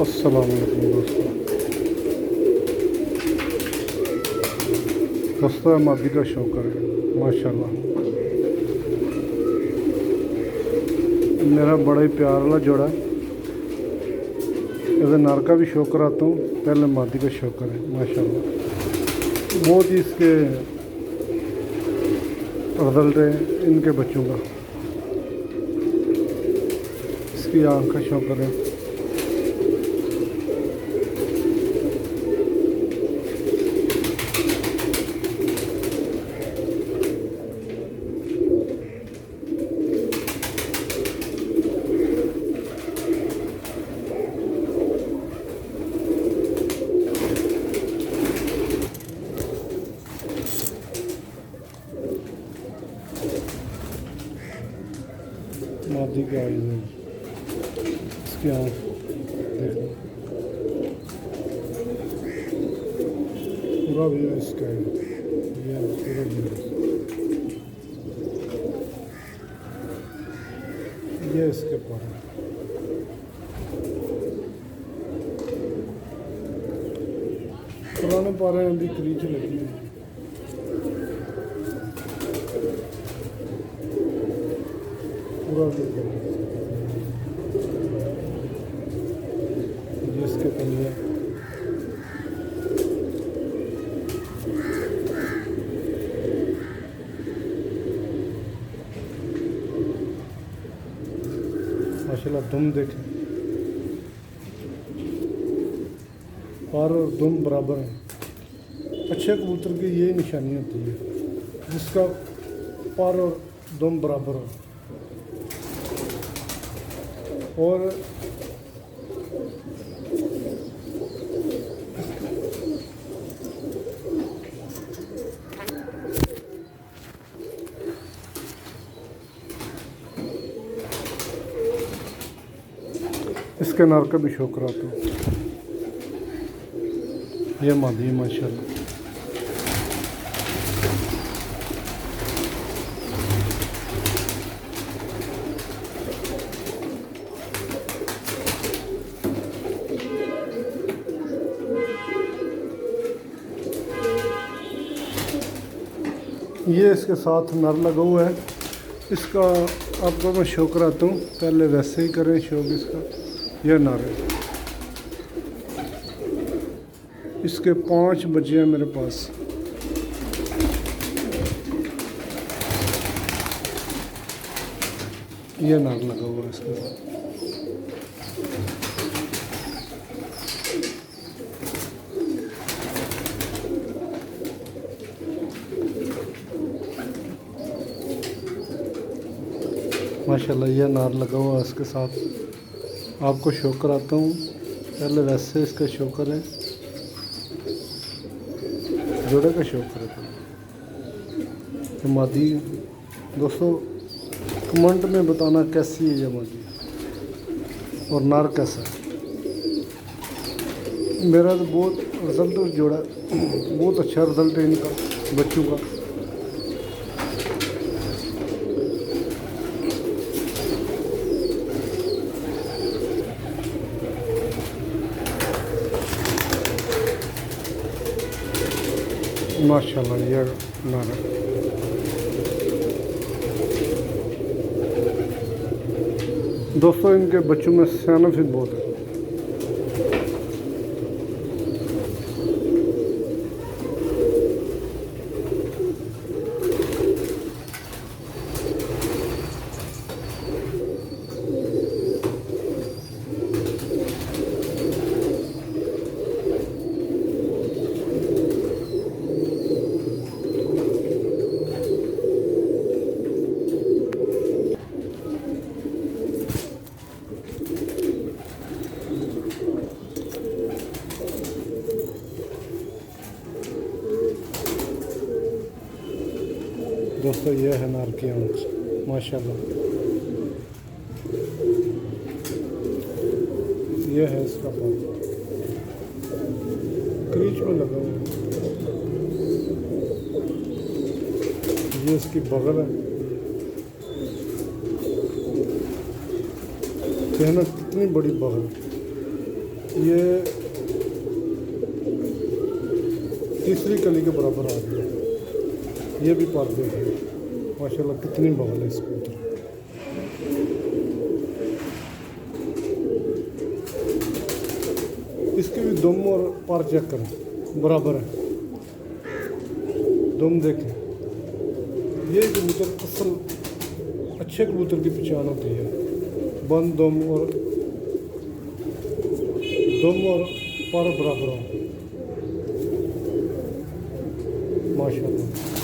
अस्सलाम वालेकुम दोस्तों मादी का शौकर है माशाल्लाह। मेरा बड़ा ही प्यार वाला जोड़ा है। इधर नर का भी शौकर आता हूँ, पहले मादी का शौकर है माशाल्लाह। बहुत ही इसके रिजल्ट है इनके बच्चों का। इसकी आँख का शौकर है। मादी की आइज़ है, इसकी आँख देखो पूरा भी है इसका है। ये पूरा भी है। ये इसके पर है। पुराने पारे अभी क्रीच लगी है। पूरा भी जिसके पलिया माशाल्लाह। दुम देखें, पार और दुम बराबर है। अच्छे कबूतर की यही निशानी होती है, जिसका पार और दुम बराबर हो। और इसके नर का भी शौकर आता हूँ। ये मादी है माशाल्लाह। ये इसके साथ नर लगा हुआ है। इसका आपको मैं शो कराता हूँ, पहले वैसे ही करें शौक इसका। यह नर है, इसके 5 बच्चे हैं मेरे पास। यह नर लगा हुआ है इसके साथ। माशाल्लाह यह नार लगा हुआ है इसके साथ। आपको शो कराता हूँ, पहले वैसे इसका शौकर है, जोड़े का शौक कराता हूँ। तो मादी दोस्तों कमेंट में बताना कैसी है ये मादी और नार कैसा है। मेरा तो बहुत रिजल्ट जोड़ा, बहुत अच्छा रिजल्ट है इनका बच्चों का। माशाल्लाह ये नारा दोस्तों, इनके बच्चों में सियानत भी बहुत है। दोस्तों ये है नार की आँख माशाल्लाह। ये है इसका पाँव, क्रीच में लगा हुआ। ये इसकी बगल है। कहना कितनी बड़ी बगल। ये तीसरी कली के बराबर आ गया। ये भी पर देखिए माशाल्लाह कितनी बवाल है इस कबूतर। इसके भी दुम और पर चेक करें बराबर है, दुम देखें। ये कबूतर असल अच्छे कबूतर की पहचान होती है, बंद दुम और पर बराबर हो माशाल्लाह।